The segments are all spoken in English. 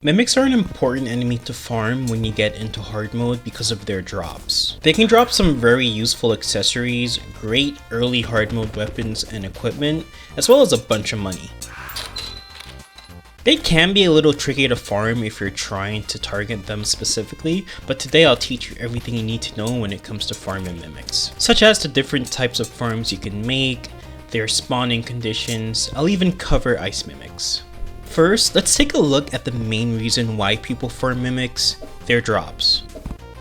Mimics are an important enemy to farm when you get into hard mode because of their drops. They can drop some very useful accessories, great early hard mode weapons and equipment, as well as a bunch of money. They can be a little tricky to farm if you're trying to target them specifically, but today I'll teach you everything you need to know when it comes to farming mimics, such as the different types of farms you can make, their spawning conditions. I'll even cover ice mimics. First, let's take a look at the main reason why people farm mimics, their drops.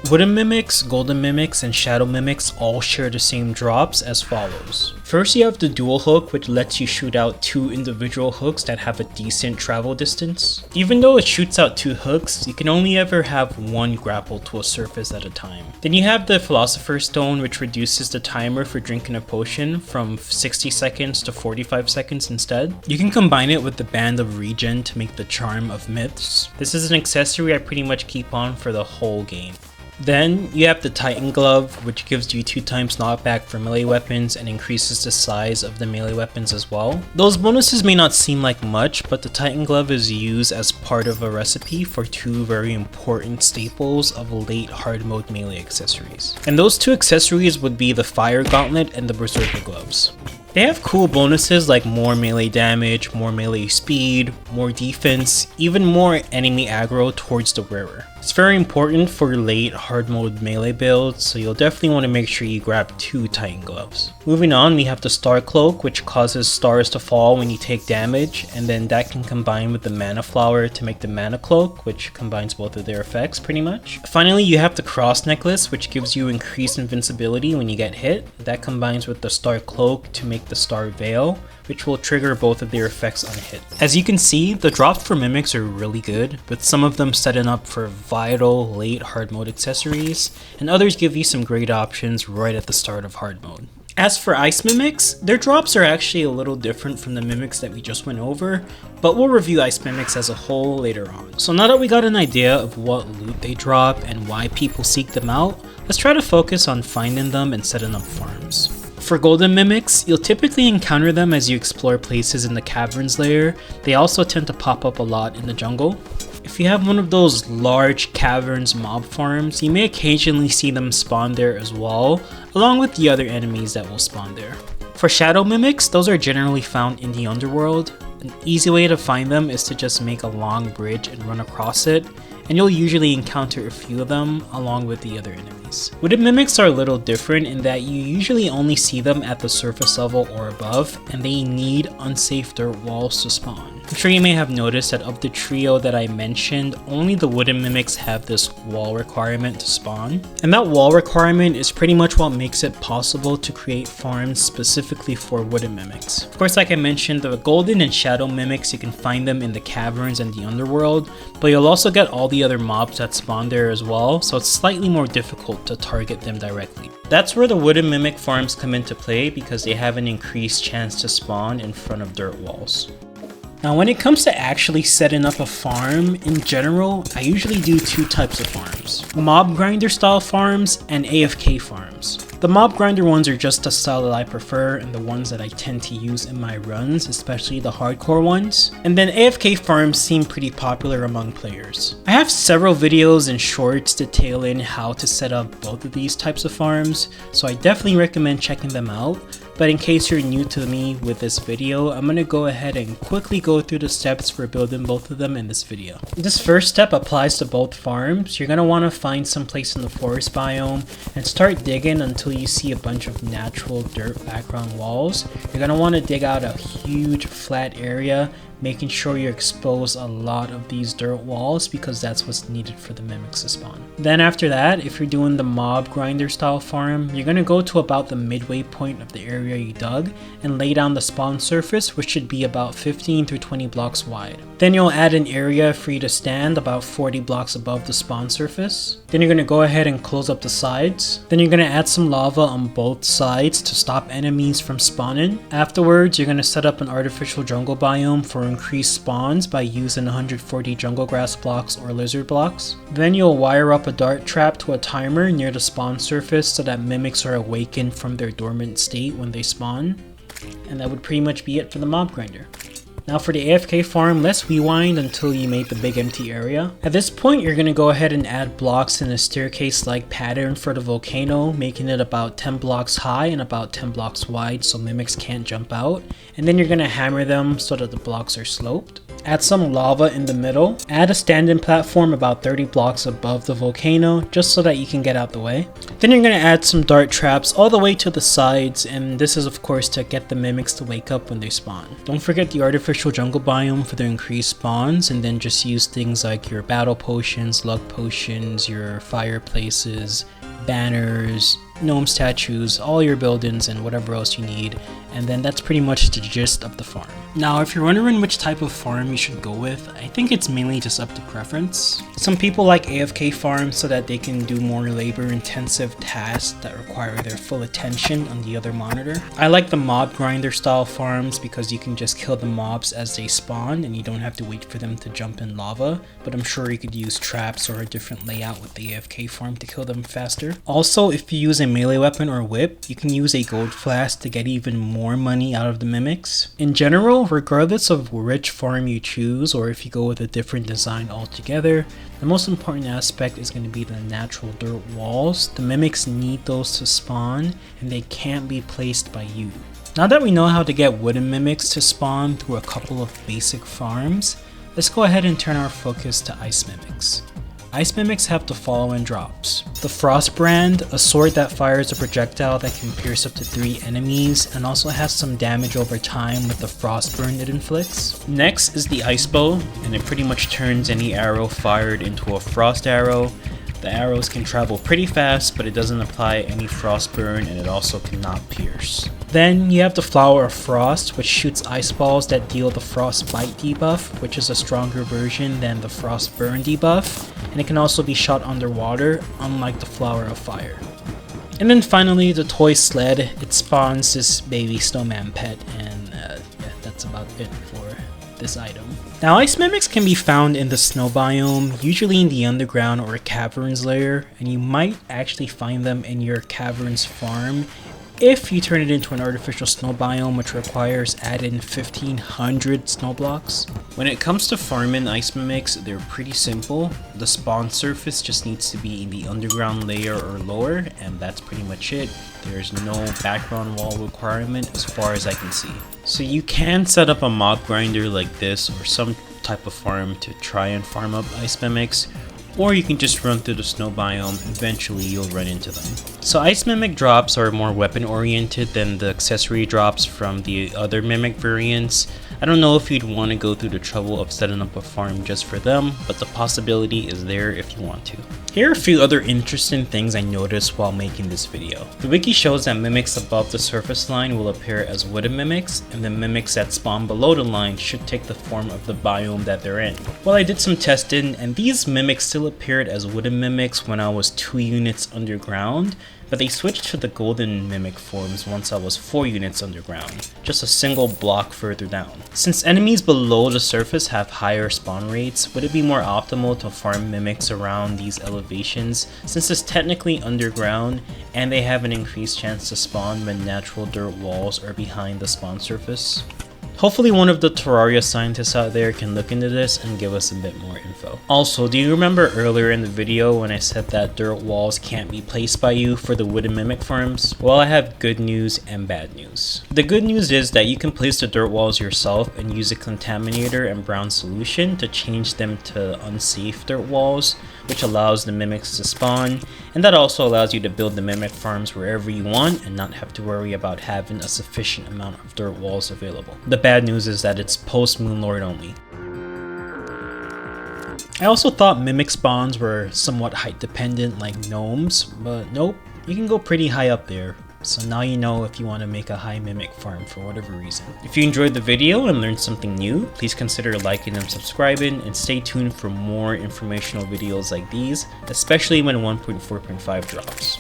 Wooden mimics, golden mimics, and shadow mimics all share the same drops as follows. First, you have the dual hook, which lets you shoot out two individual hooks that have a decent travel distance. Even though it shoots out two hooks, you can only ever have one grapple to a surface at a time. Then you have the Philosopher stone, which reduces the timer for drinking a potion from 60 seconds to 45 seconds instead. You can combine it with the band of regen to make the charm of myths. This is an accessory I pretty much keep on for the whole game. Then you have the Titan glove, which gives you 2 times knockback for melee weapons and increases the size of the melee weapons as well. Those bonuses may not seem like much, but the Titan glove is used as part of a recipe for 2 very important staples of late hard mode melee accessories. And those 2 accessories would be the fire gauntlet and the berserker gloves. They have cool bonuses like more melee damage, more melee speed, more defense, even more enemy aggro towards the wearer. It's very important for late hard mode melee builds, so you'll definitely want to make sure you grab 2 Titan gloves. Moving on, we have the star cloak, which causes stars to fall when you take damage, and then that can combine with the mana flower to make the mana cloak, which combines both of their effects pretty much. Finally, you have the cross necklace, which gives you increased invincibility when you get hit. That combines with the star cloak to make the star veil, which will trigger both of their effects on hit. As you can see, the drops for mimics are really good, with some of them setting up for vital late hard mode accessories, and others give you some great options right at the start of hard mode. As for ice mimics, their drops are actually a little different from the mimics that we just went over, but we'll review ice mimics as a whole later on. So now that we got an idea of what loot they drop and why people seek them out, let's try to focus on finding them and setting up farms. For golden mimics, you'll typically encounter them as you explore places in the caverns layer. They also tend to pop up a lot in the jungle. If you have one of those large caverns mob farms, you may occasionally see them spawn there as well, along with the other enemies that will spawn there. For shadow mimics, those are generally found in the underworld. An easy way to find them is to just make a long bridge and run across it, and you'll usually encounter a few of them along with the other enemies. Wooden mimics are a little different in that you usually only see them at the surface level or above, and they need unsafe dirt walls to spawn. I'm sure you may have noticed that of the trio that I mentioned, only the wooden mimics have this wall requirement to spawn. And that wall requirement is pretty much what makes it possible to create farms specifically for wooden mimics. Of course, like I mentioned, the golden and shadow mimics, you can find them in the caverns and the underworld, but you'll also get all the other mobs that spawn there as well, so it's slightly more difficult to target them directly. That's where the wooden mimic farms come into play because they have an increased chance to spawn in front of dirt walls. Now when it comes to actually setting up a farm, in general, I usually do 2 types of farms. Mob grinder style farms and AFK farms. The mob grinder ones are just the style that I prefer and the ones that I tend to use in my runs, especially the hardcore ones. And then AFK farms seem pretty popular among players. I have several videos and shorts detailing how to set up both of these types of farms, so I definitely recommend checking them out. But in case you're new to me with this video, I'm going to go ahead and quickly go through the steps for building both of them in this video. This first step applies to both farms. You're going to want to find some place in the forest biome and start digging until you see a bunch of natural dirt background walls. You're going to want to dig out a huge flat area, making sure you expose a lot of these dirt walls because that's what's needed for the mimics to spawn. Then after that, if you're doing the mob grinder style farm, you're going to go to about the midway point of the area you dug and lay down the spawn surface, which should be about 15 through 20 blocks wide. Then you'll add an area for you to stand about 40 blocks above the spawn surface. Then you're going to go ahead and close up the sides. Then you're going to add some lava on both sides to stop enemies from spawning. Afterwards, you're going to set up an artificial jungle biome for increased spawns by using 140 jungle grass blocks or lizard blocks. Then you'll wire up a dart trap to a timer near the spawn surface so that mimics are awakened from their dormant state when they spawn. And that would pretty much be it for the mob grinder. Now for the AFK farm, let's rewind until you made the big empty area. At this point, you're going to go ahead and add blocks in a staircase-like pattern for the volcano, making it about 10 blocks high and about 10 blocks wide so mimics can't jump out. And then you're going to hammer them so that the blocks are sloped. Add some lava in the middle. Add a stand-in platform about 30 blocks above the volcano, just so that you can get out the way. Then you're going to add some dart traps all the way to the sides, and this is of course to get the mimics to wake up when they spawn. Don't forget the artificial jungle biome for the increased spawns, and then just use things like your battle potions, luck potions, your fireplaces, banners, gnome statues, all your buildings, and whatever else you need. And then that's pretty much the gist of the farm. Now, if you're wondering which type of farm you should go with, I think it's mainly just up to preference. Some people like AFK farms so that they can do more labor-intensive tasks that require their full attention on the other monitor. I like the mob grinder style farms because you can just kill the mobs as they spawn and you don't have to wait for them to jump in lava, but I'm sure you could use traps or a different layout with the AFK farm to kill them faster. Also, if you use a melee weapon or whip, you can use a gold flask to get even more money out of the mimics. In general, regardless of which farm you choose or if you go with a different design altogether, the most important aspect is going to be the natural dirt walls. The mimics need those to spawn and they can't be placed by you. Now that we know how to get wooden mimics to spawn through a couple of basic farms, let's go ahead and turn our focus to ice mimics. Ice mimics have the following drops. The Frostbrand, a sword that fires a projectile that can pierce up to 3 enemies and also has some damage over time with the frost burn it inflicts. Next is the ice bow, and it pretty much turns any arrow fired into a frost arrow. The arrows can travel pretty fast, but it doesn't apply any frost burn and it also cannot pierce. Then you have the Flower of Frost, which shoots ice balls that deal the Frostbite debuff, which is a stronger version than the Frost Burn debuff, and it can also be shot underwater, unlike the Flower of Fire. And then finally, the toy Sled. It spawns this baby snowman pet, and yeah, that's about it for this item. Now, ice mimics can be found in the snow biome, usually in the underground or caverns layer, and you might actually find them in your caverns farm if you turn it into an artificial snow biome, which requires add-in 1500 snow blocks. When it comes to farming ice mimics, they're pretty simple. The spawn surface just needs to be in the underground layer or lower, and that's pretty much it. There's no background wall requirement as far as I can see. So you can set up a mob grinder like this or some type of farm to try and farm up ice mimics, or you can just run through the snow biome. Eventually you'll run into them. So ice mimic drops are more weapon oriented than the accessory drops from the other mimic variants. I don't know if you'd want to go through the trouble of setting up a farm just for them, but the possibility is there if you want to. Here are a few other interesting things I noticed while making this video. The wiki shows that mimics above the surface line will appear as wooden mimics, and the mimics that spawn below the line should take the form of the biome that they're in. Well, I did some testing, and these mimics still appeared as wooden mimics when I was 2 units underground, but they switched to the golden mimic forms once I was 4 units underground, just a single block further down. Since enemies below the surface have higher spawn rates, would it be more optimal to farm mimics around these elevations since it's technically underground and they have an increased chance to spawn when natural dirt walls are behind the spawn surface? Hopefully one of the Terraria scientists out there can look into this and give us a bit more info. Also, do you remember earlier in the video when I said that dirt walls can't be placed by you for the wooden mimic farms? Well, I have good news and bad news. The good news is that you can place the dirt walls yourself and use a contaminator and brown solution to change them to unsafe dirt walls, which allows the mimics to spawn, and that also allows you to build the mimic farms wherever you want and not have to worry about having a sufficient amount of dirt walls available. The bad news is that it's post Moonlord only. I also thought mimic spawns were somewhat height dependent like gnomes, but nope, you can go pretty high up there. So now you know if you want to make a high mimic farm for whatever reason. If you enjoyed the video and learned something new, please consider liking and subscribing, and stay tuned for more informational videos like these, especially when 1.4.5 drops.